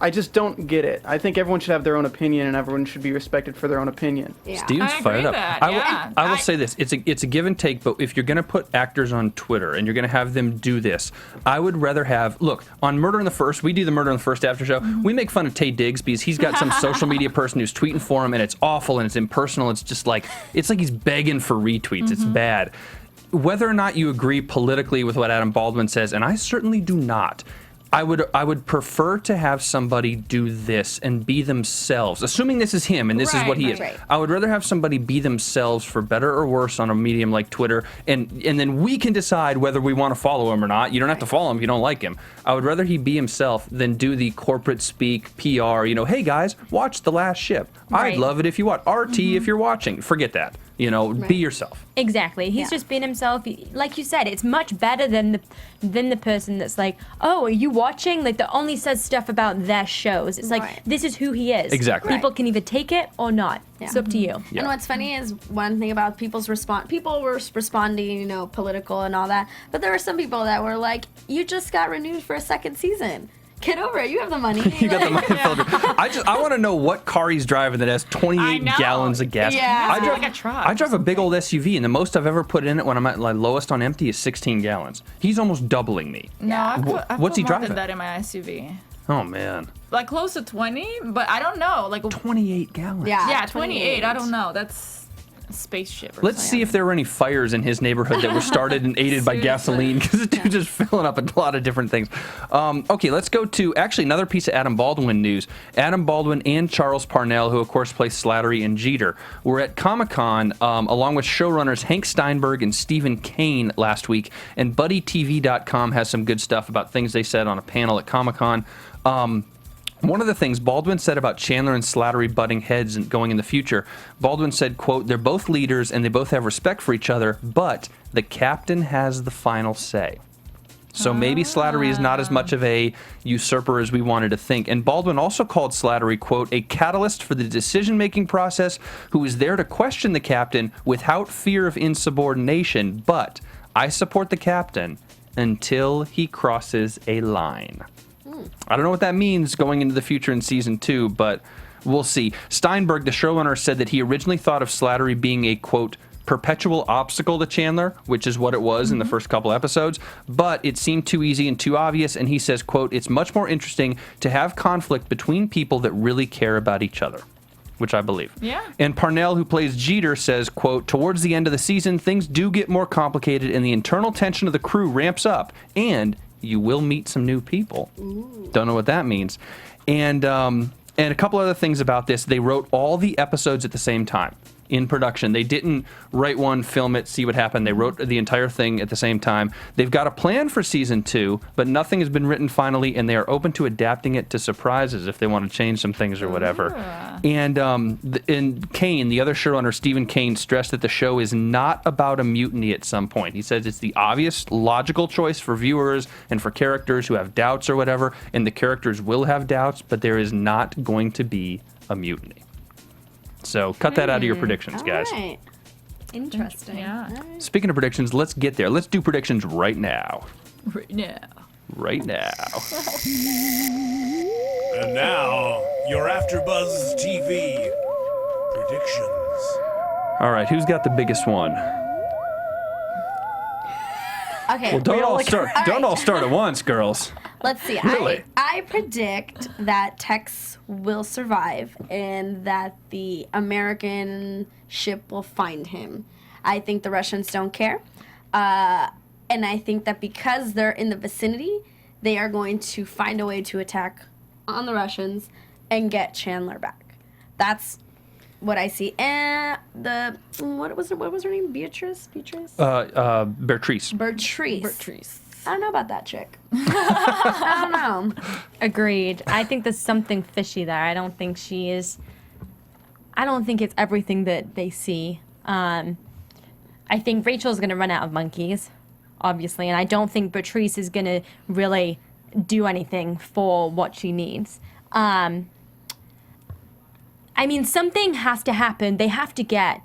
I just don't get it. I think everyone should have their own opinion, and everyone should be respected for their own opinion. Yeah. Steven's I fired agree up. that, I will say this: it's a give and take. But if you're going to put actors on Twitter and you're going to have them do this, I would rather have on Murder in the First. We do the Murder in the First after show. We make fun of Tay Diggs because he's got some social media person who's tweeting for him, and it's awful and it's impersonal. It's just like he's begging for retweets. It's bad. Whether or not you agree politically with what Adam Baldwin says, and I certainly do not. I would prefer to have somebody do this and be themselves, assuming this is him and this is what he is. Right. I would rather have somebody be themselves, for better or worse, on a medium like Twitter, and then we can decide whether we want to follow him or not. You don't have to follow him if you don't like him. I would rather he be himself than do the corporate speak, PR, hey guys, watch The Last Ship. Right. I'd love it if you watch. RT if you're watching. Forget that. Be yourself. Exactly. He's just being himself. Like you said, it's much better than the person that's like, oh, are you watching? Like, that only says stuff about their shows. It's like, this is who he is. Exactly. People can either take it or not. Yeah. It's up to you. Yeah. And what's funny is one thing about people's response. People were responding, political and all that. But there were some people that were like, you just got renewed for a second season. Get over it. You have the money. You got the money filter. I want to know what car he's driving that has 28 gallons of gas. Yeah. I drive like a truck. I drive a big old SUV, and the most I've ever put in it when I'm at lowest on empty is 16 gallons. He's almost doubling me. No, I've What's put he more driving? than that in my SUV. Oh man. Like close to 20, but I don't know. Like 28 gallons. Yeah. yeah, 28. I don't know. That's spaceship. Or Let's see if there were any fires in his neighborhood that were started and aided by gasoline, because the dude's just filling up a lot of different things. Okay, let's go to actually another piece of Adam Baldwin news. Adam Baldwin and Charles Parnell, who of course play Slattery and Jeter, were at Comic-Con along with showrunners Hank Steinberg and Stephen Kane last week, and BuddyTV.com has some good stuff about things they said on a panel at Comic-Con. One of the things Baldwin said about Chandler and Slattery butting heads and going in the future, Baldwin said, quote, "They're both leaders and they both have respect for each other, but the captain has the final say." So maybe Slattery is not as much of a usurper as we wanted to think. And Baldwin also called Slattery, quote, "a catalyst for the decision-making process who is there to question the captain without fear of insubordination, but I support the captain until he crosses a line." I don't know what that means going into the future in season 2, but we'll see. Steinberg, the showrunner, said that he originally thought of Slattery being a, quote, "perpetual obstacle to Chandler," which is what it was in the first couple episodes, but it seemed too easy and too obvious, and he says, quote, "It's much more interesting to have conflict between people that really care about each other," which I believe. Yeah. And Parnell, who plays Jeter, says, quote, "Towards the end of the season, things do get more complicated and the internal tension of the crew ramps up, and you will meet some new people." Ooh. Don't know what that means. And a couple other things about this. They wrote all the episodes at the same time in production. They didn't write one, film it, see what happened. They wrote the entire thing at the same time. They've got a plan for season 2, but nothing has been written finally, and they are open to adapting it to surprises if they want to change some things or whatever. And Kane, the other showrunner, Stephen Kane, stressed that the show is not about a mutiny at some point. He says it's the obvious, logical choice for viewers and for characters who have doubts or whatever, and the characters will have doubts, but there is not going to be a mutiny. So cut that out of your predictions, guys. All right. Interesting. Yeah. Speaking of predictions, let's get there. Let's do predictions right now. Right now. Right now. And now, your AFTERBUZZ TV predictions. All right, who's got the biggest one? Okay. Well, don't all start at once, girls. Let's see. Really? I predict that Tex will survive and that the American ship will find him. I think the Russians don't care. And I think that because they're in the vicinity, they are going to find a way to attack on the Russians and get Chandler back. That's what I see. And what was her name? Beatrice? Bertrice. Bertrice. I don't know about that chick. I don't know. Agreed. I think there's something fishy there. I don't think it's everything that they see. I think Rachel's going to run out of monkeys, obviously, and I don't think Bertrice is going to really do anything for what she needs. I mean, something has to happen. They have to get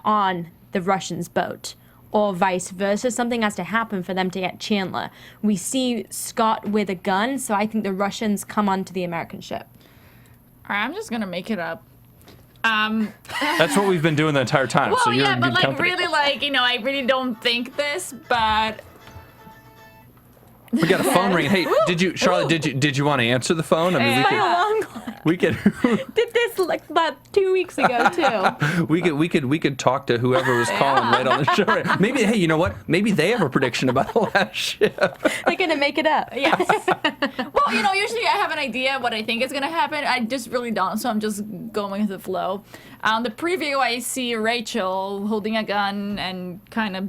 on the Russians' boat, or vice versa. Something has to happen for them to get Chandler. We see Scott with a gun, so I think the Russians come onto the American ship. All right, I'm just gonna make it up. That's what we've been doing the entire time. Well, so you're yeah, in but good like company. really, like I really don't think this, but We got a phone ring. Hey, Charlotte? Did you want to answer the phone? I mean, we could Did this like about 2 weeks ago too. we could talk to whoever was calling right on the show. Right? Maybe, hey, you know what? Maybe they have a prediction about the last ship. They're gonna make it up. yes. Well, usually I have an idea what I think is gonna happen. I just really don't, so I'm just going with the flow. The preview, I see Rachel holding a gun and kind of,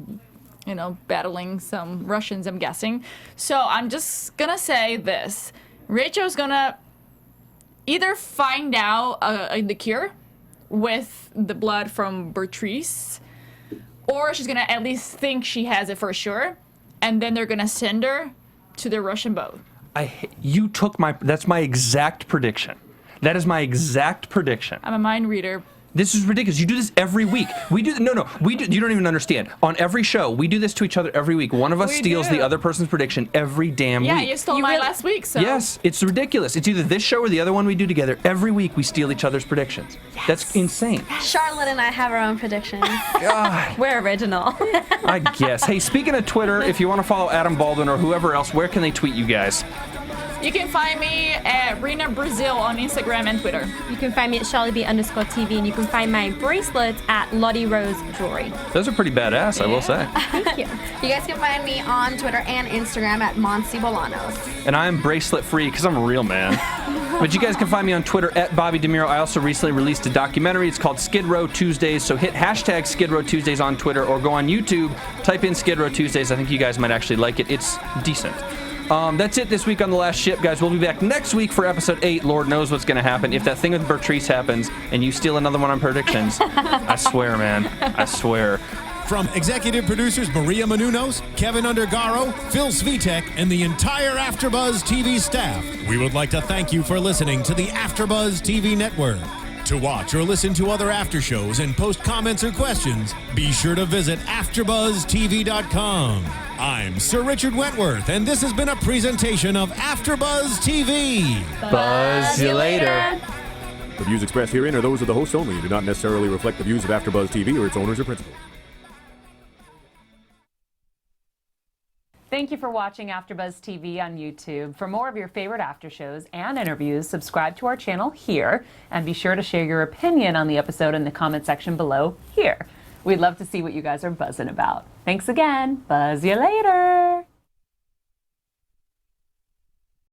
battling some Russians, I'm guessing. So I'm just gonna say this. Rachel's gonna either find out the cure with the blood from Bertrice, or she's gonna at least think she has it for sure, and then they're gonna send her to the Russian boat. That's my exact prediction. That is my exact prediction. I'm a mind reader. This is ridiculous. You do this every week. We do. You don't even understand. On every show, we do this to each other every week. One of us steals the other person's prediction every damn week. Yeah, you stole mine last week, so. Yes, it's ridiculous. It's either this show or the other one we do together. Every week we steal each other's predictions. Yes. That's insane. Charlotte and I have our own predictions. God. We're original. I guess. Hey, speaking of Twitter, if you want to follow Adam Baldwin or whoever else, where can they tweet you guys? You can find me at Rena Brazil on Instagram and Twitter. You can find me at ShellyB_TV, and you can find my bracelets at Lottie Rose Jewelry. Those are pretty badass, I will say. Thank you. You guys can find me on Twitter and Instagram at Monse Bolanos. And I'm bracelet free because I'm a real man. But you guys can find me on Twitter at Bobby DeMuro. I also recently released a documentary. It's called Skid Row Tuesdays. So hit hashtag Skid Row Tuesdays on Twitter or go on YouTube, type in Skid Row Tuesdays. I think you guys might actually like it. It's decent. That's it this week on The Last Ship, guys. We'll be back next week for episode 8. Lord knows what's going to happen. If that thing with Bertrice happens and you steal another one on predictions, I swear, man. I swear. From executive producers Maria Menounos, Kevin Undergaro, Phil Svitek, and the entire AfterBuzz TV staff, we would like to thank you for listening to the AfterBuzz TV network. To watch or listen to other after shows and post comments or questions, be sure to visit AfterBuzzTV.com. I'm Sir Richard Wentworth, and this has been a presentation of AfterBuzz TV. Buzz you later. The views expressed herein are those of the hosts only and do not necessarily reflect the views of AfterBuzz TV or its owners or principals. Thank you for watching AfterBuzz TV on YouTube. For more of your favorite after shows and interviews, subscribe to our channel here, and be sure to share your opinion on the episode in the comment section below here. We'd love to see what you guys are buzzing about. Thanks again. Buzz you later.